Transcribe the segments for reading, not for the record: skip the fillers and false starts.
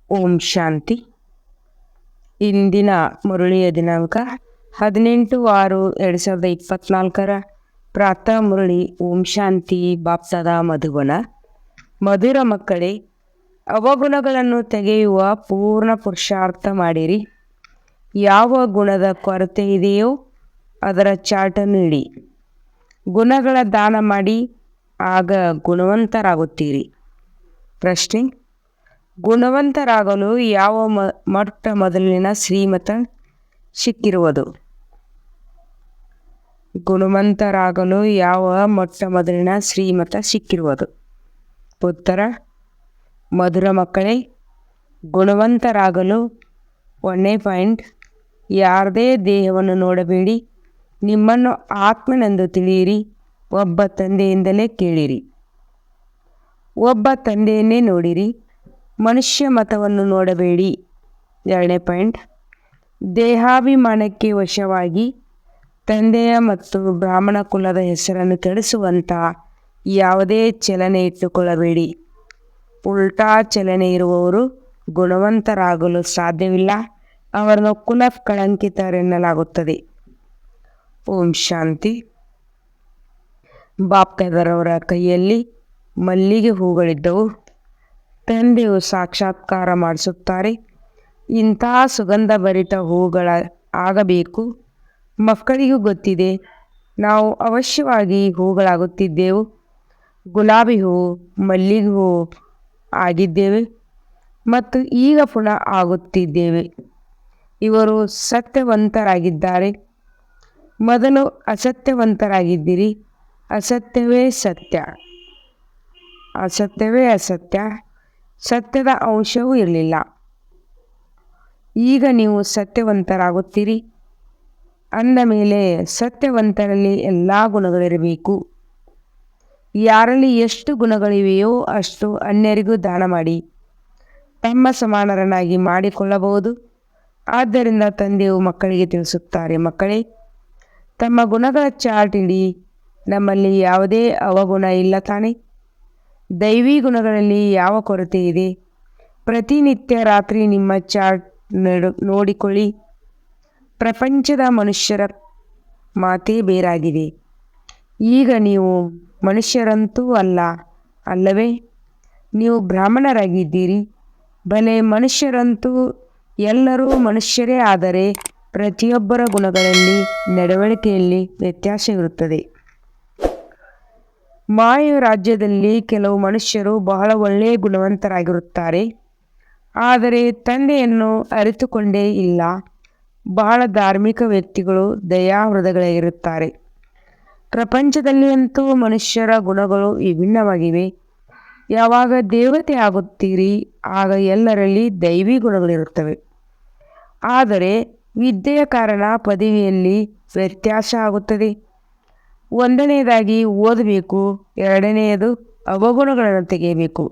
ಓಂ ಶಾಂತಿ. ಇಂದಿನ ಮುರಳಿಯ ದಿನಾಂಕ 18/6/2024. ಪ್ರಾತಃ ಮುರಳಿ. ಓಂ ಶಾಂತಿ. ಬಾಪ್ದಾದ ಮಧುಬನ. ಮಧುರ ಮಕ್ಕಳೇ, ಅವಗುಣಗಳನ್ನು ತೆಗೆಯುವ ಪೂರ್ಣ ಪುರುಷಾರ್ಥ ಮಾಡಿರಿ. ಯಾವ ಗುಣದ ಕೊರತೆ ಇದೆಯೋ ಅದರ ಚಾಟನ್ನು ಇಡಿ. ಗುಣಗಳ ದಾನ ಮಾಡಿ, ಆಗ ಗುಣವಂತರಾಗುತ್ತೀರಿ. ಪ್ರಶ್ನೆ: ಗುಣವಂತರಾಗಲು ಯಾವ ಮೊಟ್ಟ ಮೊದಲಿನ ಶ್ರೀಮತ ಸಿಕ್ಕಿರುವುದು? ಗುಣವಂತರಾಗಲು ಯಾವ ಮೊಟ್ಟ ಮೊದಲಿನ ಶ್ರೀಮತ ಸಿಕ್ಕಿರುವುದು? ಉತ್ತರ: ಮಧುರ ಮಕ್ಕಳೇ, ಗುಣವಂತರಾಗಲು 1ನೇ ಪಾಯಿಂಟ್, ಯಾರದೇ ದೇಹವನ್ನು ನೋಡಬೇಡಿ, ನಿಮ್ಮನ್ನು ಆತ್ಮನೆಂದು ತಿಳಿಯಿರಿ, ಒಬ್ಬ ತಂದೆಯಿಂದಲೇ ಕೇಳಿರಿ. ಒಬ್ಬ ತಂದೆಯನ್ನೇ ನೋಡಿರಿ, ಮನುಷ್ಯ ಮತವನ್ನು ನೋಡಬೇಡಿ. 2ನೇ ಪಾಯಿಂಟ್, ದೇಹಾಭಿಮಾನಕ್ಕೆ ವಶವಾಗಿ ತಂದೆಯ ಮತ್ತು ಬ್ರಾಹ್ಮಣ ಕುಲದ ಹೆಸರನ್ನು ಕೆಡಿಸುವಂಥ ಯಾವುದೇ ಚಲನೆ ಇಟ್ಟುಕೊಳ್ಳಬೇಡಿ. ಉಲ್ಟಾ ಚಲನೆ ಇರುವವರು ಗುಣವಂತರಾಗಲು ಸಾಧ್ಯವಿಲ್ಲ, ಅವರನ್ನು ಕುಲ ಕಳಂಕಿತರೆನ್ನಲಾಗುತ್ತದೆ. ಓಂ ಶಾಂತಿ. ಬಾಪ್ದಾದರವರ ಕೈಯಲ್ಲಿ ಮಲ್ಲಿಗೆ ಹೂಗಳಿದ್ದವು. ತಂದೆಯು ಸಾಕ್ಷಾತ್ಕಾರ ಮಾಡಿಸುತ್ತಾರೆ. ಇಂಥ ಸುಗಂಧಭರಿತ ಹೂಗಳ ಆಗಬೇಕು. ಮಕ್ಕಳಿಗೂ ಗೊತ್ತಿದೆ, ನಾವು ಅವಶ್ಯವಾಗಿ ಹೂಗಳಾಗುತ್ತಿದ್ದೆವು. ಗುಲಾಬಿ ಹೂವು, ಮಲ್ಲಿಗೆ ಹೂವು ಆಗಿದ್ದೇವೆ ಮತ್ತು ಈಗ ಪುನಃ ಆಗುತ್ತಿದ್ದೇವೆ. ಇವರು ಸತ್ಯವಂತರಾಗಿದ್ದಾರೆ. ಮೊದಲು ಅಸತ್ಯವಂತರಾಗಿದ್ದಿರಿ. ಅಸತ್ಯವೇ ಸತ್ಯ, ಅಸತ್ಯವೇ ಅಸತ್ಯ, ಸತ್ಯದ ಅಂಶವೂ ಇರಲಿಲ್ಲ. ಈಗ ನೀವು ಸತ್ಯವಂತರಾಗುತ್ತೀರಿ. ಅಂದ ಮೇಲೆ ಸತ್ಯವಂತರಲ್ಲಿ ಎಲ್ಲ ಗುಣಗಳಿರಬೇಕು. ಯಾರಲ್ಲಿ ಎಷ್ಟು ಗುಣಗಳಿವೆಯೋ ಅಷ್ಟು ಅನ್ಯರಿಗೂ ದಾನ ಮಾಡಿ ತಮ್ಮ ಸಮಾನರನ್ನಾಗಿ ಮಾಡಿಕೊಳ್ಳಬಹುದು. ಆದ್ದರಿಂದ ತಂದೆಯು ಮಕ್ಕಳಿಗೆ ತಿಳಿಸುತ್ತಾರೆ, ಮಕ್ಕಳೇ, ತಮ್ಮ ಗುಣಗಳ ಚಾರ್ಟ್ ಇಡಿ. ನಮ್ಮಲ್ಲಿ ಯಾವುದೇ ಅವಗುಣ ಇಲ್ಲ ತಾನೆ? ದೈವಿ ಗುಣಗಳಲ್ಲಿ ಯಾವ ಕೊರತೆ ಇದೆ? ಪ್ರತಿನಿತ್ಯ ರಾತ್ರಿ ನಿಮ್ಮ ಚಾರ್ಟ್ ನೋಡಿಕೊಳ್ಳಿ. ಪ್ರಪಂಚದ ಮನುಷ್ಯರ ಮಾತೇ ಬೇರಾಗಿದೆ. ಈಗ ನೀವು ಮನುಷ್ಯರಂತೂ ಅಲ್ಲ, ಅಲ್ಲವೇ? ನೀವು ಬ್ರಾಹ್ಮಣರಾಗಿದ್ದೀರಿ. ಭಲೆ ಮನುಷ್ಯರಂತೂ ಎಲ್ಲರೂ ಮನುಷ್ಯರೇ, ಆದರೆ ಪ್ರತಿಯೊಬ್ಬರ ಗುಣಗಳಲ್ಲಿ, ನಡವಳಿಕೆಯಲ್ಲಿ ವ್ಯತ್ಯಾಸವಿರುತ್ತದೆ. ಮಾಯು ರಾಜ್ಯದಲ್ಲಿ ಕೆಲವು ಮನುಷ್ಯರು ಬಹಳ ಒಳ್ಳೆಯ ಗುಣವಂತರಾಗಿರುತ್ತಾರೆ, ಆದರೆ ತಂದೆಯನ್ನು ಅರಿತುಕೊಂಡೇ ಇಲ್ಲ. ಬಹಳ ಧಾರ್ಮಿಕ ವ್ಯಕ್ತಿಗಳು ದಯಾಹೃದಯಗಳಿರುತ್ತಾರೆ. ಪ್ರಪಂಚದಲ್ಲಿ ಅಂತೂ ಮನುಷ್ಯರ ಗುಣಗಳು ವಿಭಿನ್ನವಾಗಿವೆ. ಯಾವಾಗ ದೇವತೆ ಆಗುತ್ತೀರಿ ಆಗ ಎಲ್ಲರಲ್ಲಿ ದೈವಿ ಗುಣಗಳಿರುತ್ತವೆ. ಆದರೆ ವಿದ್ಯೆಯ ಕಾರಣ ಪದವಿಯಲ್ಲಿ ವ್ಯತ್ಯಾಸ ಆಗುತ್ತದೆ. 1ನೇದಾಗಿ ಓದಬೇಕು, 2ನೇದು ಅವಗುಣಗಳನ್ನು ತೆಗೆಯಬೇಕು.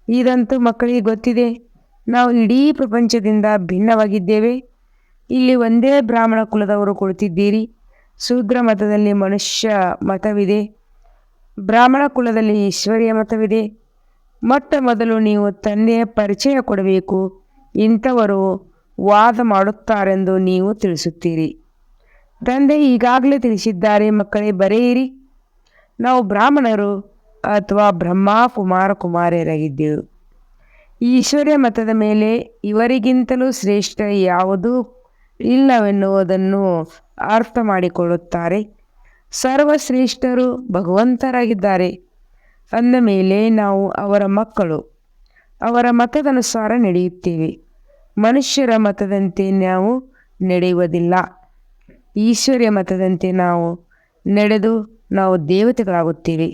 ಇದಂತೂ ಮಕ್ಕಳಿಗೆ ಗೊತ್ತಿದೆ. ನಾವು ಇಡೀ ಪ್ರಪಂಚದಿಂದ ಭಿನ್ನವಾಗಿದ್ದೇವೆ. ಇಲ್ಲಿ ಒಂದೇ ಬ್ರಾಹ್ಮಣ ಕುಲದವರು ಕುಳಿತಿದ್ದೀರಿ. ಶೂದ್ರ ಮತದಲ್ಲಿ ಮನುಷ್ಯ ಮತವಿದೆ, ಬ್ರಾಹ್ಮಣ ಕುಲದಲ್ಲಿ ಈಶ್ವರ್ಯ ಮತವಿದೆ. ಮೊಟ್ಟ ಮೊದಲು ನೀವು ತಂದೆಯ ಪರಿಚಯ ಕೊಡಬೇಕು. ಇಂಥವರು ವಾದ ಮಾಡುತ್ತಾರೆಂದು ನೀವು ತಿಳಿಸುತ್ತೀರಿ. ತಂದೆ ಈಗಾಗಲೇ ತಿಳಿಸಿದ್ದಾರೆ, ಮಕ್ಕಳೇ, ಬರೆಯಿರಿ. ನಾವು ಬ್ರಾಹ್ಮಣರು ಅಥವಾ ಬ್ರಹ್ಮ ಕುಮಾರ ಕುಮಾರಿಯರಾಗಿದ್ದೆವು. ಈಶ್ವರ್ಯ ಮತದ ಮೇಲೆ ಇವರಿಗಿಂತಲೂ ಶ್ರೇಷ್ಠ ಯಾವುದೂ ಇಲ್ಲವೆನ್ನುವುದನ್ನು ಅರ್ಥ ಮಾಡಿಕೊಳ್ಳುತ್ತಾರೆ. ಸರ್ವಶ್ರೇಷ್ಠರು ಭಗವಂತರಾಗಿದ್ದಾರೆ. ಅಂದ ಮೇಲೆ ನಾವು ಅವರ ಮಕ್ಕಳು. ಅವರ ಮತದನುಸಾರ ನಡೆಯುತ್ತೇವೆ. ಮನುಷ್ಯರ ಮತದಂತೆ ನಾವು ನಡೆಯುವುದಿಲ್ಲ. ಈಶ್ವರ್ಯ ಮತದಂತೆ ನಾವು ನಡೆದು ನಾವು ದೇವತೆಗಳಾಗುತ್ತೇವೆ.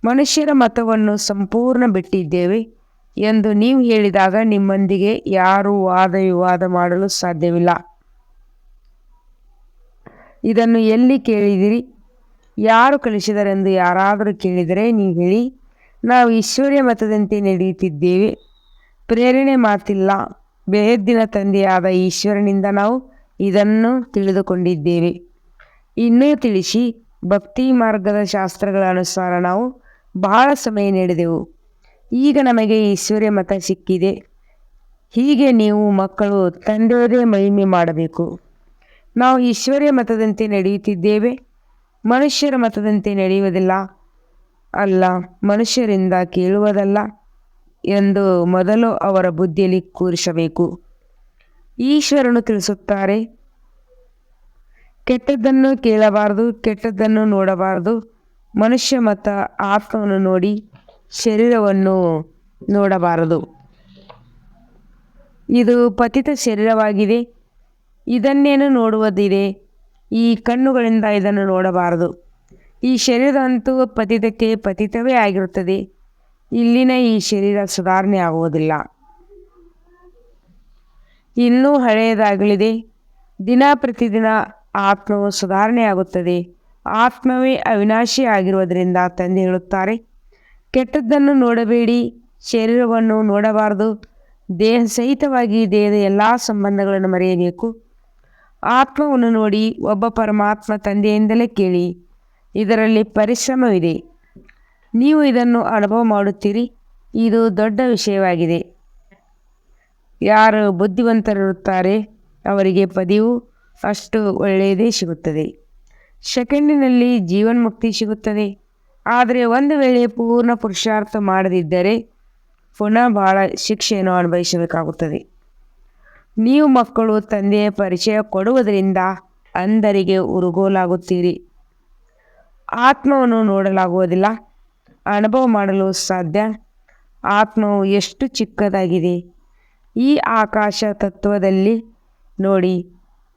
ಮನುಷ್ಯರ ಮತವನ್ನು ಸಂಪೂರ್ಣ ಬಿಟ್ಟಿದ್ದೇವೆ ಎಂದು ನೀವು ಹೇಳಿದಾಗ ನಿಮ್ಮೊಂದಿಗೆ ಯಾರೂ ವಾದ ವಿವಾದ ಮಾಡಲು ಸಾಧ್ಯವಿಲ್ಲ. ಇದನ್ನು ಎಲ್ಲಿ ಕೇಳಿದಿರಿ? ಯಾರು ಕಲಿಸಿದರೆಂದು ಯಾರಾದರೂ ಕೇಳಿದರೆ ನೀವು ಹೇಳಿ, ನಾವು ಈಶ್ವರ್ಯ ಮತದಂತೆ ನಡೆಯುತ್ತಿದ್ದೇವೆ. ಪ್ರೇರಣೆ ಮಾತಿಲ್ಲ. ಬೇಹದ್ದಿನ ತಂದೆಯಾದ ಈಶ್ವರನಿಂದ ನಾವು ಇದನ್ನು ತಿಳಿದುಕೊಂಡಿದ್ದೇವೆ. ಇನ್ನೂ ತಿಳಿಸಿ, ಭಕ್ತಿ ಮಾರ್ಗದ ಶಾಸ್ತ್ರಗಳ ಅನುಸಾರ ನಾವು ಬಹಳ ಸಮಯ ನಡೆದೆವು. ಈಗ ನಮಗೆ ಈಶ್ವರ್ಯ ಮತ ಸಿಕ್ಕಿದೆ. ಹೀಗೆ ನೀವು ಮಕ್ಕಳು ತಂದೆಯದೇ ಮಹಿಮೆ ಮಾಡಬೇಕು. ನಾವು ಈಶ್ವರ್ಯ ಮತದಂತೆ ನಡೆಯುತ್ತಿದ್ದೇವೆ, ಮನುಷ್ಯರ ಮತದಂತೆ ನಡೆಯುವುದಿಲ್ಲ, ಅಲ್ಲ ಮನುಷ್ಯರಿಂದ ಕೇಳುವುದಲ್ಲ ಎಂದು ಮೊದಲು ಅವರ ಬುದ್ಧಿಯಲ್ಲಿ ಕೂರಿಸಬೇಕು. ಈಶ್ವರನು ತಿಳಿಸುತ್ತಾರೆ, ಕೆಟ್ಟದ್ದನ್ನು ಕೇಳಬಾರದು, ಕೆಟ್ಟದ್ದನ್ನು ನೋಡಬಾರದು. ಮನುಷ್ಯ ಮತ್ತು ಆತ್ಮವನ್ನು ನೋಡಿ ಶರೀರವನ್ನು ನೋಡಬಾರದು. ಇದು ಪತಿತ ಶರೀರವಾಗಿದೆ, ಇದನ್ನೇನು ನೋಡುವುದಿದೆ? ಈ ಕಣ್ಣುಗಳಿಂದ ಇದನ್ನು ನೋಡಬಾರದು. ಈ ಶರೀರದಂತೂ ಪತಿತಕ್ಕೆ ಪತಿತವೇ ಆಗಿರುತ್ತದೆ. ಇಲ್ಲಿನ ಈ ಶರೀರ ಸುಧಾರಣೆ ಆಗುವುದಿಲ್ಲ, ಇನ್ನೂ ಹಳೆಯದಾಗಲಿದೆ. ದಿನ ಪ್ರತಿದಿನ ಆತ್ಮವು ಸುಧಾರಣೆ ಆಗುತ್ತದೆ. ಆತ್ಮವೇ ಅವಿನಾಶಿ ಆಗಿರುವುದರಿಂದ ತಂದೆ ಹೇಳುತ್ತಾರೆ, ಕೆಟ್ಟದ್ದನ್ನು ನೋಡಬೇಡಿ, ಶರೀರವನ್ನು ನೋಡಬಾರದು. ದೇಹ ಸಹಿತವಾಗಿ ದೇಹದ ಎಲ್ಲ ಸಂಬಂಧಗಳನ್ನು ಮರೆಯಬೇಕು. ಆತ್ಮವನ್ನು ನೋಡಿ ಒಬ್ಬ ಪರಮಾತ್ಮ ತಂದೆಯಿಂದಲೇ ಕೇಳಿ. ಇದರಲ್ಲಿ ಪರಿಶ್ರಮವಿದೆ, ನೀವು ಇದನ್ನು ಅನುಭವ ಮಾಡುತ್ತೀರಿ. ಇದು ದೊಡ್ಡ ವಿಷಯವಾಗಿದೆ. ಯಾರು ಬುದ್ಧಿವಂತರಿರುತ್ತಾರೆ ಅವರಿಗೆ ಪದಿಯು ಅಷ್ಟು ಒಳ್ಳೆಯದೇ ಸಿಗುತ್ತದೆ. ಸೆಕೆಂಡಿನಲ್ಲಿ ಜೀವನ್ಮುಕ್ತಿ ಸಿಗುತ್ತದೆ. ಆದರೆ ಒಂದು ವೇಳೆ ಪೂರ್ಣ ಪುರುಷಾರ್ಥ ಮಾಡದಿದ್ದರೆ ಪುನಃ ಬಹಳ ಶಿಕ್ಷೆಯನ್ನು ಅನುಭವಿಸಬೇಕಾಗುತ್ತದೆ. ನೀವು ಮಕ್ಕಳು ತಂದೆಯ ಪರಿಚಯ ಕೊಡುವುದರಿಂದ ಅಂಧರಿಗೆ ಉರುಗೋಲಾಗುತ್ತೀರಿ. ಆತ್ಮವನ್ನು ನೋಡಲಾಗುವುದಿಲ್ಲ, ಅನುಭವ ಮಾಡಲು ಸಾಧ್ಯ. ಆತ್ಮವು ಎಷ್ಟು ಚಿಕ್ಕದಾಗಿದೆ. ಈ ಆಕಾಶ ತತ್ವದಲ್ಲಿ ನೋಡಿ,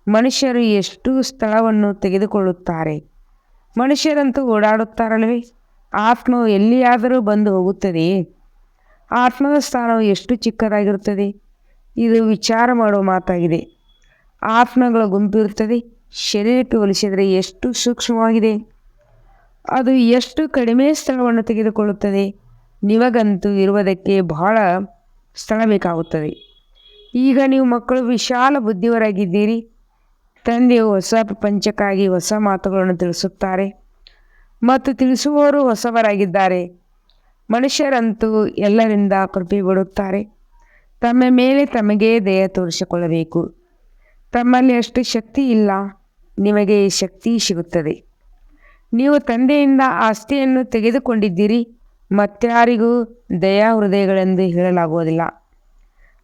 ಮನುಷ್ಯರು ಎಷ್ಟು ಸ್ಥಳವನ್ನು ತೆಗೆದುಕೊಳ್ಳುತ್ತಾರೆ. ಮನುಷ್ಯರಂತೂ ಓಡಾಡುತ್ತಾರಲ್ಲವೇ? ಆತ್ಮವು ಎಲ್ಲಿಯಾದರೂ ಬಂದು ಹೋಗುತ್ತದೆಯೇ? ಆತ್ಮದ ಸ್ಥಾನವು ಎಷ್ಟು ಚಿಕ್ಕದಾಗಿರುತ್ತದೆ. ಇದು ವಿಚಾರ ಮಾಡುವ ಮಾತಾಗಿದೆ. ಆತ್ಮಗಳ ಗುಂಪಿರುತ್ತದೆ, ಶರೀರಕ್ಕೆ ಹೋಲಿಸಿದರೆ ಎಷ್ಟು ಸೂಕ್ಷ್ಮವಾಗಿದೆ. ಅದು ಎಷ್ಟು ಕಡಿಮೆ ಸ್ಥಳವನ್ನು ತೆಗೆದುಕೊಳ್ಳುತ್ತದೆ. ನಿಮಗಂತೂ ಇರುವುದಕ್ಕೆ ಬಹಳ ಸ್ಥಳ ಬೇಕಾಗುತ್ತದೆ. ಈಗ ನೀವು ಮಕ್ಕಳು ವಿಶಾಲ ಬುದ್ಧಿಯವರಾಗಿದ್ದೀರಿ. ತಂದೆಯು ಹೊಸ ಪ್ರಪಂಚಕ್ಕಾಗಿ ಹೊಸ ಮಾತುಗಳನ್ನು ತಿಳಿಸುತ್ತಾರೆ ಮತ್ತು ತಿಳಿಸುವವರು ಹೊಸವರಾಗಿದ್ದಾರೆ. ಮನುಷ್ಯರಂತೂ ಎಲ್ಲರಿಂದ ಕೃಪೆ ಬಿಡುತ್ತಾರೆ. ತಮ್ಮ ಮೇಲೆ ತಮಗೇ ದಯ ತೋರಿಸಿಕೊಳ್ಳಬೇಕು. ತಮ್ಮಲ್ಲಿ ಅಷ್ಟು ಶಕ್ತಿ ಇಲ್ಲ, ನಿಮಗೆ ಶಕ್ತಿ ಸಿಗುತ್ತದೆ. ನೀವು ತಂದೆಯಿಂದ ಆಸ್ತಿಯನ್ನು ತೆಗೆದುಕೊಂಡಿದ್ದೀರಿ. ಮತ್ತಾರಿಗೂ ದಯಾ ಹೃದಯಗಳೆಂದು ಹೇಳಲಾಗುವುದಿಲ್ಲ.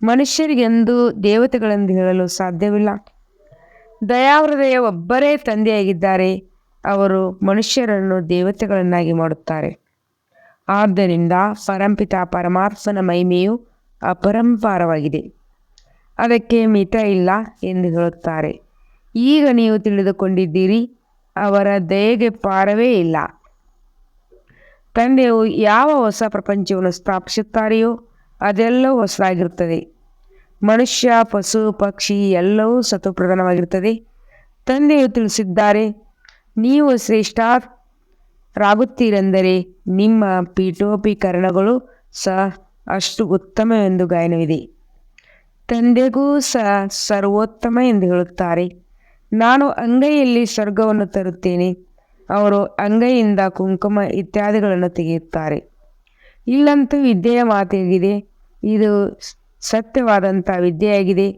ಮನುಷ್ಯರಿಗೆಂದು ದೇವತೆಗಳೆಂದು ಹೇಳಲು ಸಾಧ್ಯವಿಲ್ಲ. ದಯಾಹೃದಯ ಒಬ್ಬರೇ ತಂದೆಯಾಗಿದ್ದಾರೆ. ಅವರು ಮನುಷ್ಯರನ್ನು ದೇವತೆಗಳನ್ನಾಗಿ ಮಾಡುತ್ತಾರೆ. ಆದ್ದರಿಂದ ಪರಂಪಿತ ಪರಮಾತ್ಮನ ಮಹಿಮೆಯು ಅಪರಂಪಾರವಾಗಿದೆ, ಅದಕ್ಕೆ ಮಿತ ಇಲ್ಲ ಎಂದು ಹೇಳುತ್ತಾರೆ. ಈಗ ನೀವು ತಿಳಿದುಕೊಂಡಿದ್ದೀರಿ, ಅವರ ದಯೆಗೆ ಪಾರವೇ ಇಲ್ಲ. ತಂದೆಯು ಯಾವ ಹೊಸ ಪ್ರಪಂಚವನ್ನು ಸ್ಥಾಪಿಸುತ್ತಾರೆಯೋ ಅದೆಲ್ಲವೂ ಹೊಸದಾಗಿರುತ್ತದೆ. ಮನುಷ್ಯ, ಪಶು, ಪಕ್ಷಿ ಎಲ್ಲವೂ ಸತ್ವಪ್ರಧಾನವಾಗಿರುತ್ತದೆ. ತಂದೆಯು ತಿಳಿಸಿದ್ದಾರೆ, ನೀವು ಶ್ರೇಷ್ಠರಾಗುತ್ತೀರೆಂದರೆ ನಿಮ್ಮ ಪೀಠೋಪಕರಣಗಳು ಸಹ ಅಷ್ಟು ಉತ್ತಮವೆಂದು ಗಾಯನವಿದೆ. ತಂದೆಗೂ ಸಹ ಸರ್ವೋತ್ತಮ ಎಂದು ಹೇಳುತ್ತಾರೆ. ನಾನು ಅಂಗೈಯಲ್ಲಿ ಸ್ವರ್ಗವನ್ನು ತರುತ್ತೇನೆ. ಅವರು ಅಂಗೈಯಿಂದ ಕುಂಕುಮ ಇತ್ಯಾದಿಗಳನ್ನು ತೆಗೆಯುತ್ತಾರೆ. ಇಲ್ಲಂತೂ ವಿದ್ಯೆಯ ಮಾತಾಗಿದೆ. ಇದು ಸತ್ಯವಾದಂಥ ವಿದ್ಯೆಯಾಗಿದೆ.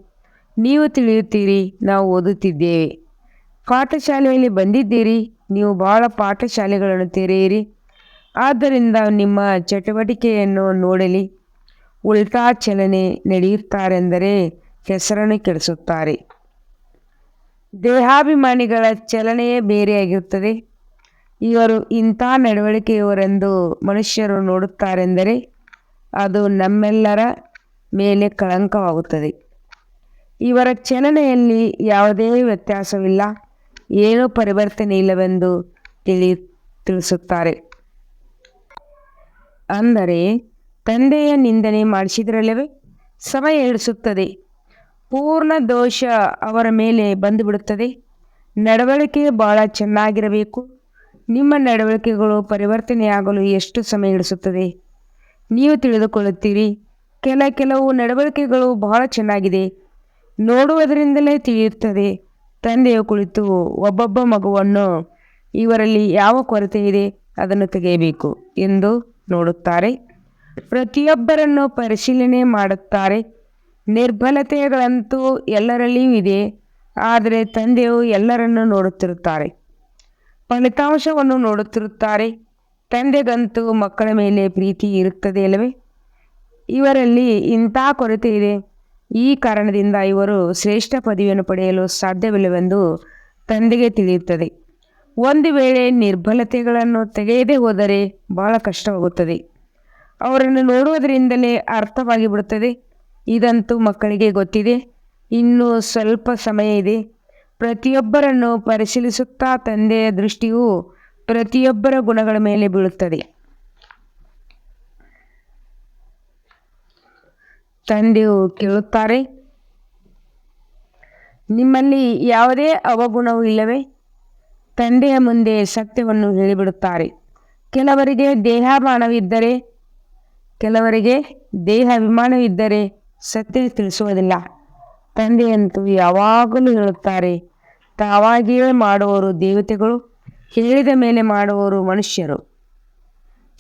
ನೀವು ತಿಳಿಯುತ್ತೀರಿ, ನಾವು ಓದುತ್ತಿದ್ದೇವೆ. ಪಾಠಶಾಲೆಯಲ್ಲಿ ಬಂದಿದ್ದೀರಿ. ನೀವು ಬಹಳ ಪಾಠಶಾಲೆಗಳನ್ನು ತೆರೆಯಿರಿ. ಆದ್ದರಿಂದ ನಿಮ್ಮ ಚಟುವಟಿಕೆಯನ್ನು ನೋಡಲಿ. ಉಲ್ಟಾ ಚಲನೆ ನಡೆಯುತ್ತಾರೆಂದರೆ ಹೆಸರನ್ನು ಕೆಡಿಸುತ್ತಾರೆ. ದೇಹಾಭಿಮಾನಿಗಳ ಚಲನೆಯೇ ಬೇರೆಯಾಗಿರುತ್ತದೆ. ಇವರು ಇಂಥ ನಡವಳಿಕೆಯವರೆಂದು ಮನುಷ್ಯರು ನೋಡುತ್ತಾರೆಂದರೆ ಅದು ನಮ್ಮೆಲ್ಲರ ಮೇಲೆ ಕಳಂಕವಾಗುತ್ತದೆ. ಇವರ ಚಲನೆಯಲ್ಲಿ ಯಾವುದೇ ವ್ಯತ್ಯಾಸವಿಲ್ಲ, ಏನೂ ಪರಿವರ್ತನೆ ಇಲ್ಲವೆಂದು ತಿಳಿಸುತ್ತಾರೆ. ಅಂದರೆ ತಂದೆಯ ನಿಂದನೆ ಮಾಡಿಸಿದ್ರಲ್ಲವೇ ಸಮಯ ಹಿಡಿಸುತ್ತದೆ. ಪೂರ್ಣ ದೋಷ ಅವರ ಮೇಲೆ ಬಂದುಬಿಡುತ್ತದೆ. ನಡವಳಿಕೆ ಬಹಳ ಚೆನ್ನಾಗಿರಬೇಕು. ನಿಮ್ಮ ನಡವಳಿಕೆಗಳು ಪರಿವರ್ತನೆಯಾಗಲು ಎಷ್ಟು ಸಮಯ ಹಿಡಿಸುತ್ತದೆ ನೀವು ತಿಳಿದುಕೊಳ್ಳುತ್ತೀರಿ. ಕೆಲವು ನಡವಳಿಕೆಗಳು ಬಹಳ ಚೆನ್ನಾಗಿದೆ, ನೋಡುವುದರಿಂದಲೇ ತಿಳಿಯುತ್ತದೆ. ತಂದೆಯು ಕುಳಿತು ಒಬ್ಬೊಬ್ಬ ಮಗುವನ್ನು ಇವರಲ್ಲಿ ಯಾವ ಕೊರತೆ ಇದೆ ಅದನ್ನು ತೆಗೆಯಬೇಕು ಎಂದು ನೋಡುತ್ತಾರೆ. ಪ್ರತಿಯೊಬ್ಬರನ್ನು ಪರಿಶೀಲನೆ ಮಾಡುತ್ತಾರೆ. ನಿರ್ಬಲತೆಗಳಂತೂ ಎಲ್ಲರಲ್ಲಿಯೂ ಇದೆ, ಆದರೆ ತಂದೆಯು ಎಲ್ಲರನ್ನೂ ನೋಡುತ್ತಿರುತ್ತಾರೆ, ಫಲಿತಾಂಶವನ್ನು ನೋಡುತ್ತಿರುತ್ತಾರೆ. ತಂದೆಗಂತೂ ಮಕ್ಕಳ ಮೇಲೆ ಪ್ರೀತಿ ಇರುತ್ತದೆ ಅಲ್ಲವೇ? ಇವರಲ್ಲಿ ಇಂಥ ಕೊರತೆ ಇದೆ. ಈ ಕಾರಣದಿಂದ ಇವರು ಶ್ರೇಷ್ಠ ಪದವಿಯನ್ನು ಪಡೆಯಲು ಸಾಧ್ಯವಿಲ್ಲವೆಂದು ತಂದೆಗೆ ತಿಳಿಯುತ್ತದೆ. ಒಂದು ವೇಳೆ ನಿರ್ಬಲತೆಗಳನ್ನು ತೆಗೆಯದೇ ಹೋದರೆ ಬಹಳ ಕಷ್ಟವಾಗುತ್ತದೆ. ಅವರನ್ನು ನೋಡುವುದರಿಂದಲೇ ಅರ್ಥವಾಗಿ ಬಿಡುತ್ತದೆ. ಇದಂತೂ ಮಕ್ಕಳಿಗೆ ಗೊತ್ತಿದೆ. ಇನ್ನೂ ಸ್ವಲ್ಪ ಸಮಯ ಇದೆ. ಪ್ರತಿಯೊಬ್ಬರನ್ನು ಪರಿಶೀಲಿಸುತ್ತಾ ತಂದೆಯ ದೃಷ್ಟಿಯು ಪ್ರತಿಯೊಬ್ಬರ ಗುಣಗಳ ಮೇಲೆ ಬೀಳುತ್ತದೆ. ತಂದೆಯು ಕೇಳುತ್ತಾರೆ, ನಿಮ್ಮಲ್ಲಿ ಯಾವುದೇ ಅವಗುಣವೂ ಇಲ್ಲವೇ? ತಂದೆಯ ಮುಂದೆ ಸತ್ಯವನ್ನು ಹೇಳಿಬಿಡುತ್ತಾರೆ. ಕೆಲವರಿಗೆ ದೇಹಾಭಿಮಾನವಿದ್ದರೆ ಸತ್ಯ ತಿಳಿಸುವುದಿಲ್ಲ. ತಂದೆಯಂತೂ ಯಾವಾಗಲೂ ಹೇಳುತ್ತಾರೆ, ತಾವಾಗಿಯೇ ಮಾಡುವವರು ದೇವತೆಗಳು, ಹೇಳಿದ ಮೇಲೆ ಮಾಡುವವರು ಮನುಷ್ಯರು.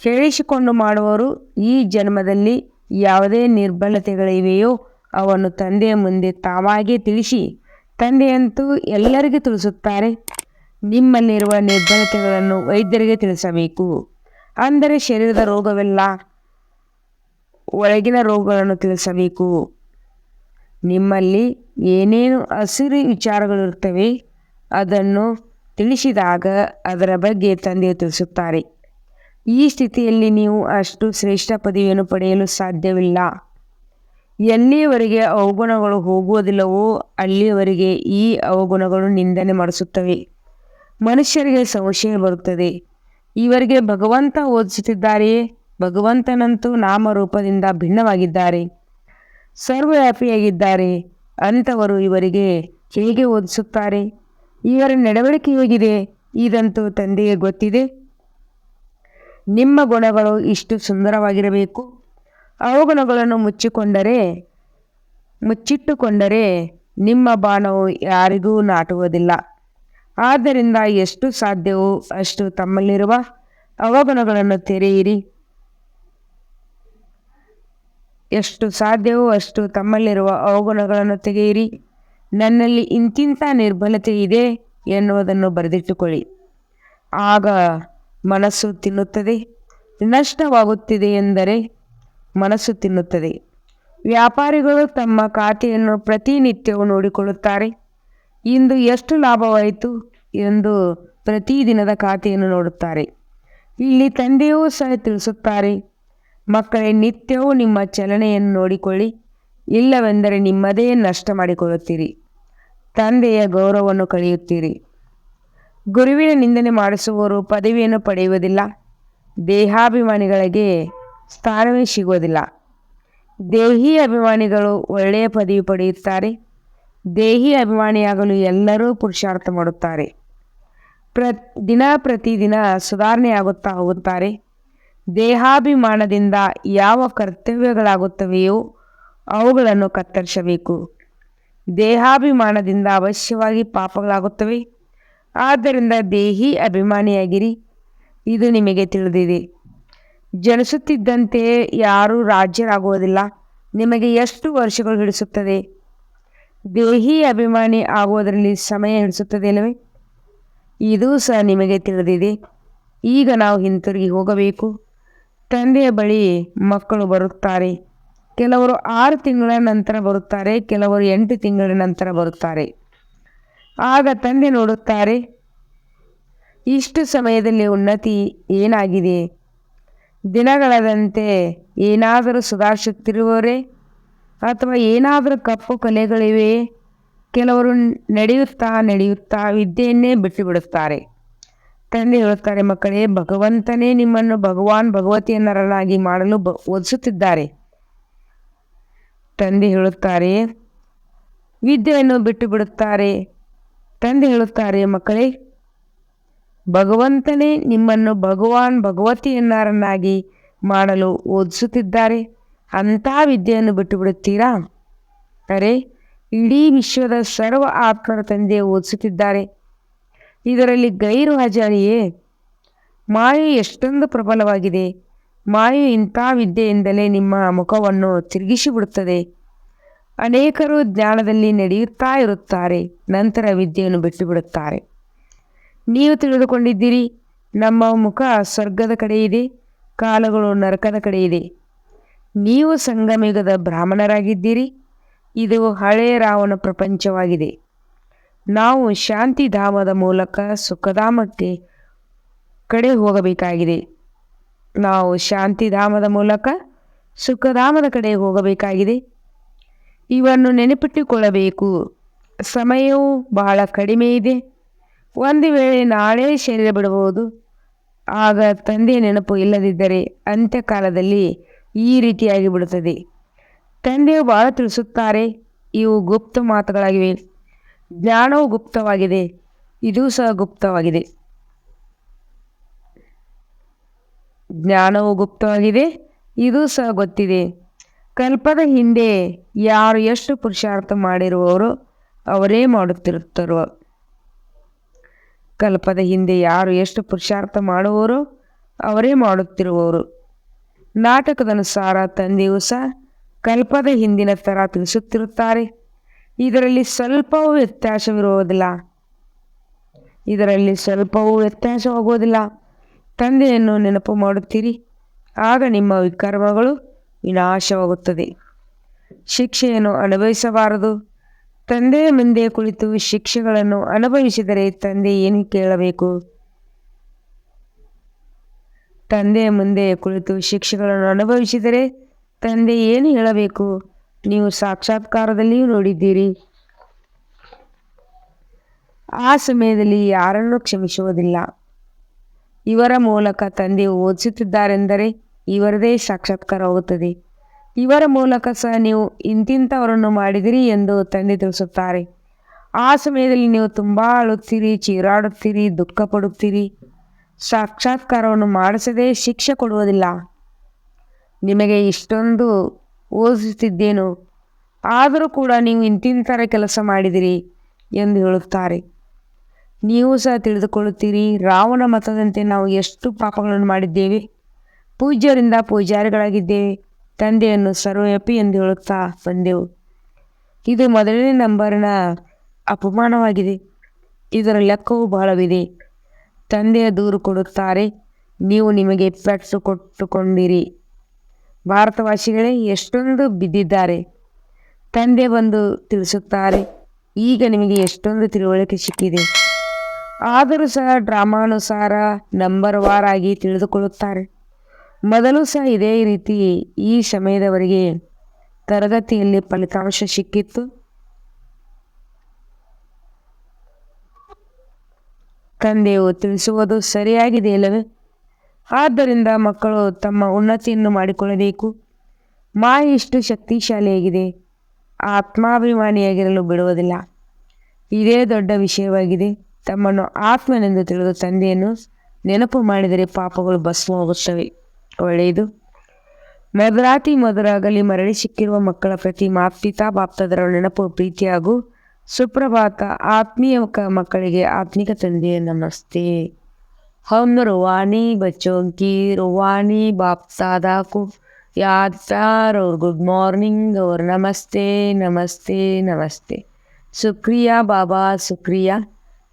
ಹೇಳಿಸಿಕೊಂಡು ಮಾಡುವವರು ಈ ಜನ್ಮದಲ್ಲಿ ಯಾವುದೇ ನಿರ್ಬಲತೆಗಳಿವೆಯೋ ಅವನ್ನು ತಂದೆಯ ಮುಂದೆ ತಾವಾಗಿಯೇ ತಿಳಿಸಿ, ತಂದೆಯಂತೂ ಎಲ್ಲರಿಗೂ ತಿಳಿಸುತ್ತಾರೆ. ನಿಮ್ಮಲ್ಲಿರುವ ನಿರ್ಬಲತೆಗಳನ್ನು ವೈದ್ಯರಿಗೆ ತಿಳಿಸಬೇಕು. ಅಂದರೆ ಶರೀರದ ರೋಗವೆಲ್ಲ, ಒಳಗಿನ ರೋಗಗಳನ್ನು ತಿಳಿಸಬೇಕು. ನಿಮ್ಮಲ್ಲಿ ಏನೇನು ಹಸಿರು ವಿಚಾರಗಳಿರುತ್ತವೆ ಅದನ್ನು ತಿಳಿಸಿದಾಗ ಅದರ ಬಗ್ಗೆ ತಂದೆಯು ತಿಳಿಸುತ್ತಾರೆ. ಈ ಸ್ಥಿತಿಯಲ್ಲಿ ನೀವು ಅಷ್ಟು ಶ್ರೇಷ್ಠ ಪದವಿಯನ್ನು ಪಡೆಯಲು ಸಾಧ್ಯವಿಲ್ಲ. ಎಲ್ಲಿಯವರೆಗೆ ಅವಗುಣಗಳು ಹೋಗುವುದಿಲ್ಲವೋ ಅಲ್ಲಿಯವರೆಗೆ ಈ ಅವಗುಣಗಳು ನಿಂದನೆ ಮಾಡಿಸುತ್ತವೆ. ಮನುಷ್ಯರಿಗೆ ಸಂಶಯ ಬರುತ್ತದೆ, ಇವರಿಗೆ ಭಗವಂತ ಓದಿಸುತ್ತಿದ್ದಾರೆಯೇ? ಭಗವಂತನಂತೂ ನಾಮರೂಪದಿಂದ ಭಿನ್ನವಾಗಿದ್ದಾರೆ, ಸರ್ವವ್ಯಾಪಿಯಾಗಿದ್ದಾರೆ. ಅಂಥವರು ಇವರಿಗೆ ಹೇಗೆ ಓದಿಸುತ್ತಾರೆ? ಇವರ ನಡವಳಿಕೆ ಹೇಗಿದೆ? ಇದಂತೂ ತಂದೆಗೆ ಗೊತ್ತಿದೆ. ನಿಮ್ಮ ಗುಣಗಳು ಇಷ್ಟು ಸುಂದರವಾಗಿರಬೇಕು. ಅವಗುಣಗಳನ್ನು ಮುಚ್ಚಿಟ್ಟುಕೊಂಡರೆ ನಿಮ್ಮ ಬಾಣವು ಯಾರಿಗೂ ನಾಟುವುದಿಲ್ಲ. ಆದ್ದರಿಂದ ಎಷ್ಟು ಸಾಧ್ಯವೋ ಅಷ್ಟು ತಮ್ಮಲ್ಲಿರುವ ಅವಗುಣಗಳನ್ನು ತೆರೆಯಿರಿ. ತೆಗೆಯಿರಿ. ನನ್ನಲ್ಲಿ ಇಂತಿಂಥ ನಿರ್ಬಲತೆ ಇದೆ ಎನ್ನುವುದನ್ನು ಬರೆದಿಟ್ಟುಕೊಳ್ಳಿ. ಆಗ ಮನಸ್ಸು ತಿನ್ನುತ್ತದೆ. ನಷ್ಟವಾಗುತ್ತಿದೆ ಎಂದರೆ ಮನಸ್ಸು ತಿನ್ನುತ್ತದೆ. ವ್ಯಾಪಾರಿಗಳು ತಮ್ಮ ಖಾತೆಯನ್ನು ಪ್ರತಿನಿತ್ಯವೂ ನೋಡಿಕೊಳ್ಳುತ್ತಾರೆ. ಇಂದು ಎಷ್ಟು ಲಾಭವಾಯಿತು ಎಂದು ಪ್ರತಿದಿನದ ಖಾತೆಯನ್ನು ನೋಡುತ್ತಾರೆ. ಇಲ್ಲಿ ತಂದೆಯೂ ಸಹ ತಿಳಿಸುತ್ತಾರೆ, ಮಕ್ಕಳೇ, ನಿತ್ಯವೂ ನಿಮ್ಮ ಚಲನೆಯನ್ನು ನೋಡಿಕೊಳ್ಳಿ, ಇಲ್ಲವೆಂದರೆ ನಿಮ್ಮದೇ ನಷ್ಟ ಮಾಡಿಕೊಳ್ಳುತ್ತೀರಿ, ತಂದೆಯ ಗೌರವವನ್ನು ಕಳೆಯುತ್ತೀರಿ. ಗುರುವಿನ ನಿಂದನೆ ಮಾಡಿಸುವವರು ಪದವಿಯನ್ನು ಪಡೆಯುವುದಿಲ್ಲ. ದೇಹಾಭಿಮಾನಿಗಳಿಗೆ ಸ್ಥಾನವೇ ಸಿಗುವುದಿಲ್ಲ. ದೇಹಿ ಅಭಿಮಾನಿಗಳು ಒಳ್ಳೆಯ ಪದವಿ ಪಡೆಯುತ್ತಾರೆ. ದೇಹಿ ಅಭಿಮಾನಿಯಾಗಲು ಎಲ್ಲರೂ ಪುರುಷಾರ್ಥ ಮಾಡುತ್ತಾರೆ. ಪ್ರತಿದಿನ ಸುಧಾರಣೆಯಾಗುತ್ತಾ ಹೋಗುತ್ತಾರೆ. ದೇಹಾಭಿಮಾನದಿಂದ ಯಾವ ಕರ್ತವ್ಯಗಳಾಗುತ್ತವೆಯೋ ಅವುಗಳನ್ನು ಕತ್ತರಿಸಬೇಕು. ದೇಹಾಭಿಮಾನದಿಂದ ಅವಶ್ಯವಾಗಿ ಪಾಪಗಳಾಗುತ್ತವೆ. ಆದ್ದರಿಂದ ದೇಹಿ ಅಭಿಮಾನಿಯಾಗಿರಿ. ಇದು ನಿಮಗೆ ತಿಳಿದಿದೆ. ಜನಿಸುತ್ತಿದ್ದಂತೆಯೇ ಯಾರೂ ರಾಜ್ಯರಾಗುವುದಿಲ್ಲ. ನಿಮಗೆ ಎಷ್ಟು ವರ್ಷಗಳು ಹಿಡಿಸುತ್ತದೆ? ದೇಹಿ ಅಭಿಮಾನಿ ಆಗುವುದರಲ್ಲಿ ಸಮಯ ಹಿಡಿಸುತ್ತದೆ ಅಲ್ಲವೇ? ಇದೂ ಸಹ ನಿಮಗೆ ತಿಳಿದಿದೆ. ಈಗ ನಾವು ಹಿಂತಿರುಗಿ ಹೋಗಬೇಕು. ತಂದೆಯ ಬಳಿ ಮಕ್ಕಳು ಬರುತ್ತಾರೆ. ಕೆಲವರು 6 ತಿಂಗಳ ನಂತರ ಬರುತ್ತಾರೆ, ಕೆಲವರು 8 ತಿಂಗಳ ನಂತರ ಬರುತ್ತಾರೆ. ಆಗ ತಂದೆ ನೋಡುತ್ತಾರೆ, ಇಷ್ಟು ಸಮಯದಲ್ಲಿ ಉನ್ನತಿ ಏನಾಗಿದೆ? ದಿನಗಳದಂತೆ ಏನಾದರೂ ಸುಧಾರಿಸುತ್ತಿರುವವರೇ ಅಥವಾ ಏನಾದರೂ ಕಪ್ಪು ಕಲೆಗಳಿವೆಯೇ? ಕೆಲವರು ನಡೆಯುತ್ತಾ ವಿದ್ಯೆಯನ್ನೇ ಬಿಟ್ಟು ಬಿಡುತ್ತಾರೆ. ತಂದೆ ಹೇಳುತ್ತಾರೆ, ಮಕ್ಕಳೇ, ಭಗವಂತನೇ ನಿಮ್ಮನ್ನು ಭಗವತಿಯನ್ನರನ್ನಾಗಿ ಮಾಡಲು ಓದಿಸುತ್ತಿದ್ದಾರೆ. ತಂದೆ ಹೇಳುತ್ತಾರೆ, ವಿದ್ಯೆಯನ್ನು ಬಿಟ್ಟು ಬಿಡುತ್ತಾರೆ. ತಂದೆ ಹೇಳುತ್ತಾರೆ, ಮಕ್ಕಳೇ, ಭಗವಂತನೇ ನಿಮ್ಮನ್ನು ಭಗವತಿಯನ್ನರನ್ನಾಗಿ ಮಾಡಲು ಓದಿಸುತ್ತಿದ್ದಾರೆ. ಅಂಥ ವಿದ್ಯೆಯನ್ನು ಬಿಟ್ಟು ಬಿಡುತ್ತೀರಾ? ಅರೆ, ಇಡೀ ವಿಶ್ವದ ಸರ್ವ ಆತ್ಮರ ತಂದೆ ಓದಿಸುತ್ತಿದ್ದಾರೆ. ಇದರಲ್ಲಿ ಗೈರು ಹಾಜರಿಯೇ? ಮಾಯೆ ಎಷ್ಟೊಂದು ಪ್ರಬಲವಾಗಿದೆ. ಮಾಯೆ ಇಂಥ ವಿದ್ಯೆಯಿಂದಲೇ ನಿಮ್ಮ ಮುಖವನ್ನು ತಿರುಗಿಸಿಬಿಡುತ್ತದೆ. ಅನೇಕರು ಜ್ಞಾನದಲ್ಲಿ ನಡೆಯುತ್ತಾ ಇರುತ್ತಾರೆ, ನಂತರ ವಿದ್ಯೆಯನ್ನು ಬಿಟ್ಟು ಬಿಡುತ್ತಾರೆ. ನೀವು ತಿಳಿದುಕೊಂಡಿದ್ದೀರಿ, ನಮ್ಮ ಮುಖ ಸ್ವರ್ಗದ ಕಡೆ ಇದೆ, ಕಾಲುಗಳು ನರಕದ ಕಡೆ ಇದೆ. ನೀವು ಸಂಗಮಯುಗದ ಬ್ರಾಹ್ಮಣರಾಗಿದ್ದೀರಿ. ಇದು ಹಳೆಯ ರಾವಣ ಪ್ರಪಂಚವಾಗಿದೆ. ನಾವು ಶಾಂತಿಧಾಮದ ಮೂಲಕ ಸುಖಧಾಮಕ್ಕೆ ಕಡೆ ಹೋಗಬೇಕಾಗಿದೆ. ನಾವು ಶಾಂತಿಧಾಮದ ಮೂಲಕ ಸುಖಧಾಮದ ಕಡೆ ಹೋಗಬೇಕಾಗಿದೆ. ಇವನ್ನು ನೆನಪಿಟ್ಟುಕೊಳ್ಳಬೇಕು. ಸಮಯವು ಬಹಳ ಕಡಿಮೆ ಇದೆ. ಒಂದು ವೇಳೆ ನಾಳೆ ಶರೀರ ಬಿಡಬಹುದು. ಆಗ ತಂದೆಯ ನೆನಪು ಇಲ್ಲದಿದ್ದರೆ ಅಂತ್ಯಕಾಲದಲ್ಲಿ ಈ ರೀತಿಯಾಗಿ ಬಿಡುತ್ತದೆ. ತಂದೆಯು ಬಹಳ ತಿಳಿಸುತ್ತಾರೆ. ಇವು ಗುಪ್ತ ಮಾತುಗಳಾಗಿವೆ. ಜ್ಞಾನವು ಗುಪ್ತವಾಗಿದೆ, ಇದು ಸಹ ಗುಪ್ತವಾಗಿದೆ. ಜ್ಞಾನವು ಗುಪ್ತವಾಗಿದೆ, ಇದು ಸಹ ಗೊತ್ತಿದೆ. ಕಲ್ಪದ ಹಿಂದೆ ಯಾರು ಎಷ್ಟು ಪುರುಷಾರ್ಥ ಮಾಡಿರುವವರು ಅವರೇ ಮಾಡುತ್ತಿರುತ್ತಾರೋ. ಕಲ್ಪದ ಹಿಂದೆ ಯಾರು ಎಷ್ಟು ಪುರುಷಾರ್ಥ ಮಾಡುವವರು ಅವರೇ ಮಾಡುತ್ತಿರುವವರು. ನಾಟಕದ ಅನುಸಾರ ತಂದೆಯೂ ಸಹ ಕಲ್ಪದ ಹಿಂದಿನ ಥರ ತಿಳಿಸುತ್ತಿರುತ್ತಾರೆ. ಇದರಲ್ಲಿ ಸ್ವಲ್ಪವೂ ವ್ಯತ್ಯಾಸವಾಗುವುದಿಲ್ಲ. ತಂದೆಯನ್ನು ನೆನಪು ಮಾಡುತ್ತೀರಿ, ಆಗ ನಿಮ್ಮ ವಿಕರ್ಮಗಳು ವಿನಾಶವಾಗುತ್ತದೆ. ಶಿಕ್ಷೆಯನ್ನು ಅನುಭವಿಸಬಾರದು. ತಂದೆಯ ಮುಂದೆ ಕುಳಿತು ಶಿಕ್ಷೆಗಳನ್ನು ಅನುಭವಿಸಿದರೆ ತಂದೆ ಏನು ಕೇಳಬೇಕು? ತಂದೆಯ ಮುಂದೆ ಕುಳಿತು ಶಿಕ್ಷೆಗಳನ್ನು ಅನುಭವಿಸಿದರೆ ತಂದೆ ಏನು ಹೇಳಬೇಕು? ನೀವು ಸಾಕ್ಷಾತ್ಕಾರದಲ್ಲಿಯೂ ನೋಡಿದ್ದೀರಿ. ಆ ಸಮಯದಲ್ಲಿ ಯಾರನ್ನೂ ಕ್ಷಮಿಸುವುದಿಲ್ಲ. ಇವರ ಮೂಲಕ ತಂದೆಯು ಓದಿಸುತ್ತಿದ್ದಾರೆಂದರೆ ಇವರದೇ ಸಾಕ್ಷಾತ್ಕಾರವಾಗುತ್ತದೆ. ಇವರ ಮೂಲಕ ಸಹ ನೀವು ಇಂತಿಂಥವರನ್ನು ಮಾಡಿದಿರಿ ಎಂದು ತಂದೆ ತಿಳಿಸುತ್ತಾರೆ. ಆ ಸಮಯದಲ್ಲಿ ನೀವು ತುಂಬ ಅಳುತ್ತೀರಿ, ಚೀರಾಡುತ್ತೀರಿ, ದುಃಖ ಪಡುತ್ತೀರಿ. ಸಾಕ್ಷಾತ್ಕಾರವನ್ನು ಮಾಡಿಸದೆ ಶಿಕ್ಷೆ ಕೊಡುವುದಿಲ್ಲ. ನಿಮಗೆ ಇಷ್ಟೊಂದು ಓದಿಸುತ್ತಿದ್ದೇನು, ಆದರೂ ಕೂಡ ನೀವು ಇಂತಿಂಥರ ಕೆಲಸ ಮಾಡಿದಿರಿ ಎಂದು ಹೇಳುತ್ತಾರೆ. ನೀವು ಸಹ ತಿಳಿದುಕೊಳ್ಳುತ್ತೀರಿ, ರಾವಣ ಮತದಂತೆ ನಾವು ಎಷ್ಟು ಪಾಪಗಳನ್ನು ಮಾಡಿದ್ದೇವೆ. ಪೂಜ್ಯರಿಂದ ಪೂಜಾರಿಗಳಾಗಿದ್ದೇವೆ. ತಂದೆಯನ್ನು ಸರ್ವವ್ಯಾಪಿ ಎಂದು ಹೇಳುತ್ತಾ ಬಂದೆವು. ಇದು ಮೊದಲನೇ ನಂಬರಿನ ಅಪಮಾನವಾಗಿದೆ. ಇದರ ಲೆಕ್ಕವೂ ಬಹಳವಿದೆ. ತಂದೆಯ ದೂರು ಕೊಡುತ್ತಾರೆ, ನೀವು ನಿಮಗೆ ಪೆಟ್ಟು ಕೊಟ್ಟುಕೊಂಡಿರಿ. ಭಾರತವಾಸಿಗಳೇ ಎಷ್ಟೊಂದು ಬಿದ್ದಿದ್ದಾರೆ. ತಂದೆ ಬಂದು ತಿಳಿಸುತ್ತಾರೆ, ಈಗ ನಿಮಗೆ ಎಷ್ಟೊಂದು ತಿಳುವಳಿಕೆ ಸಿಕ್ಕಿದೆ. ಆದರೂ ಸಹ ಡ್ರಾಮಾನುಸಾರ ನಂಬರ್ ವಾರ್ ಆಗಿ ತಿಳಿದುಕೊಳ್ಳುತ್ತಾರೆ. ಮೊದಲು ಸಹ ಇದೇ ರೀತಿ ಈ ಸಮಯದವರೆಗೆ ತರಗತಿಯಲ್ಲಿ ಫಲಿತಾಂಶ ಸಿಕ್ಕಿತ್ತು. ತಂದೆಯು ತಿಳಿಸುವುದು ಸರಿಯಾಗಿದೆಯಲ್ಲವೇ? ಆದ್ದರಿಂದ ಮಕ್ಕಳು ತಮ್ಮ ಉನ್ನತಿಯನ್ನು ಮಾಡಿಕೊಳ್ಳಬೇಕು. ಮಾಯೆ ಇಷ್ಟು ಶಕ್ತಿಶಾಲಿಯಾಗಿದೆ, ಆತ್ಮಾಭಿಮಾನಿಯಾಗಿರಲು ಬಿಡುವುದಿಲ್ಲ. ಇದೇ ದೊಡ್ಡ ವಿಷಯವಾಗಿದೆ. ತಮ್ಮನ್ನು ಆತ್ಮನೆಂದು ತಿಳಿದು ತಂದೆಯನ್ನು ನೆನಪು ಮಾಡಿದರೆ ಪಾಪಗಳು ಭಸ್ಮವಾಗುತ್ತವೆ. ಒಳ್ಳೆಯದು. ಮೊದಲಾತಿ ಮೊದಲಾಗಲಿ ಮರಳಿ ಸಿಕ್ಕಿರುವ ಮಕ್ಕಳ ಪ್ರತಿ ಮಾತ್ಪಿತಾ ಬಾಪ್ತಾದರ ನೆನಪು, ಪ್ರೀತಿ ಹಾಗೂ ಸುಪ್ರಭಾತ. ಆತ್ಮೀಯ ಮಕ್ಕಳಿಗೆ ಆತ್ಮಿಕ ತಂದೆಯ ನಮಸ್ತೆ. हम रूहानी बच्चों की रूहानी बाप दादा को याद प्यार और गुड मॉर्निंग और नमस्ते नमस्ते नमस्ते. शुक्रिया बाबा, शुक्रिया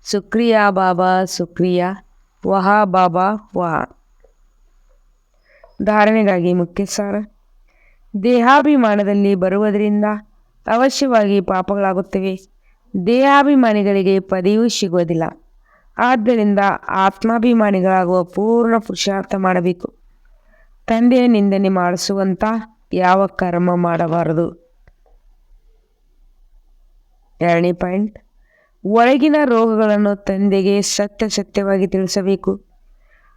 शुक्रिया बाबा, शुक्रिया वह बाबा वह. ಧಾರಣೆಗಾಗಿ ಮುಖ್ಯ ಸಾರ. ದೇಹಾಭಿಮಾನದಲ್ಲಿ ಬರುವುದರಿಂದ ಅವಶ್ಯವಾಗಿ ಪಾಪಗಳಾಗುತ್ತವೆ. ದೇಹಾಭಿಮಾನಿಗಳಿಗೆ ಪದವಿಯೂ ಸಿಗುವುದಿಲ್ಲ. ಆದ್ದರಿಂದ ಆತ್ಮಾಭಿಮಾನಿಗಳಾಗುವ ಪೂರ್ಣ ಪುರುಷಾರ್ಥ ಮಾಡಬೇಕು. ತಂದೆಯ ನಿಂದನೆ ಮಾಡಿಸುವಂಥ ಯಾವ ಕರ್ಮ ಮಾಡಬಾರದು. 2ನೇ ಪಾಯಿಂಟ್, ಒಳಗಿನ ರೋಗಗಳನ್ನು ತಂದೆಗೆ ಸತ್ಯವಾಗಿ ತಿಳಿಸಬೇಕು.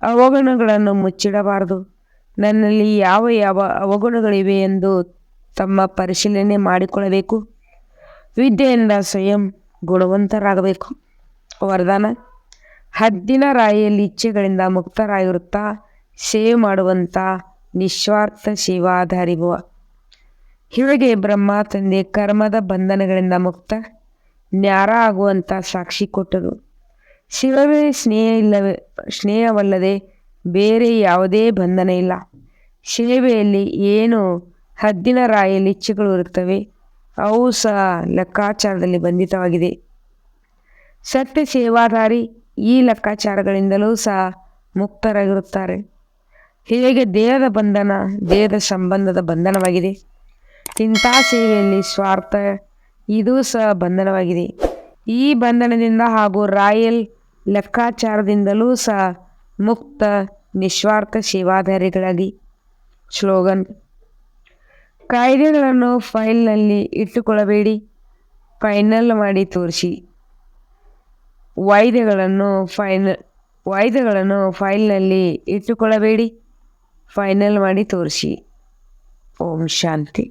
ಅವಗುಣಗಳನ್ನು ಮುಚ್ಚಿಡಬಾರದು. ನನ್ನಲ್ಲಿ ಯಾವ ಯಾವ ಅವಗುಣಗಳಿವೆ ಎಂದು ತಮ್ಮ ಪರಿಶೀಲನೆ ಮಾಡಿಕೊಳ್ಳಬೇಕು. ವಿದ್ಯೆಯಿಂದ ಸ್ವಯಂ ಗುಣವಂತರಾಗಬೇಕು. ವರದಾನ: ಹದ್ದಿನ ರಾಯಿಯಲ್ಲಿ ಇಚ್ಛೆಗಳಿಂದ ಮುಕ್ತರಾಗಿರುತ್ತಾ ಸೇವೆ ಮಾಡುವಂಥ ನಿಸ್ವಾರ್ಥ ಸೇವಾಧಾರಿ ಭವ. ಹೀಗೆ ಬ್ರಹ್ಮ ತಂದೆ ಕರ್ಮದ ಬಂಧನಗಳಿಂದ ಮುಕ್ತ ನ್ಯಾರ ಆಗುವಂಥ ಸಾಕ್ಷಿ ಕೊಟ್ಟರು. ಶಿವವೇ ಸ್ನೇಹವಲ್ಲದೆ ಬೇರೆ ಯಾವುದೇ ಬಂಧನ ಇಲ್ಲ. ಸೇವೆಯಲ್ಲಿ ಏನು ಹದ್ದಿನ ರಾಯಿಯಲ್ಲಿ ಇಚ್ಛೆಗಳು ಇರುತ್ತವೆ ಅವು ಸಹ ಲೆಕ್ಕಾಚಾರದಲ್ಲಿ ಬಂಧಿತವಾಗಿದೆ. ಸತ್ಯ ಸೇವಾಧಾರಿ ಈ ಲೆಕ್ಕಾಚಾರಗಳಿಂದಲೂ ಸಹ ಮುಕ್ತರಾಗಿರುತ್ತಾರೆ. ಹೇಗೆ ದೇಹದ ಬಂಧನ ದೇಹದ ಸಂಬಂಧದ ಬಂಧನವಾಗಿದೆ, ಇಂಥ ಸೇವೆಯಲ್ಲಿ ಸ್ವಾರ್ಥ ಇದೂ ಸಹ ಬಂಧನವಾಗಿದೆ. ಈ ಬಂಧನದಿಂದ ಹಾಗೂ ರಾಯಲ್ ಲೆಕ್ಕಾಚಾರದಿಂದಲೂ ಸಹ ಮುಕ್ತ ನಿಸ್ವಾರ್ಥ ಸೇವಾಧಾರಿಗಳಾಗಿ. ಸ್ಲೋಗನ್: ಕಾಯ್ದೆಗಳನ್ನು ಫೈಲ್ನಲ್ಲಿ ಇಟ್ಟುಕೊಳ್ಳಬೇಡಿ, ಫೈನಲ್ ಮಾಡಿ ತೋರಿಸಿ. ವಾಯ್ದೆಗಳನ್ನು ಫೈಲ್ನಲ್ಲಿ ಇಟ್ಟುಕೊಳ್ಳಬೇಡಿ, ಫೈನಲ್ ಮಾಡಿ ತೋರಿಸಿ. ಓಂ ಶಾಂತಿ.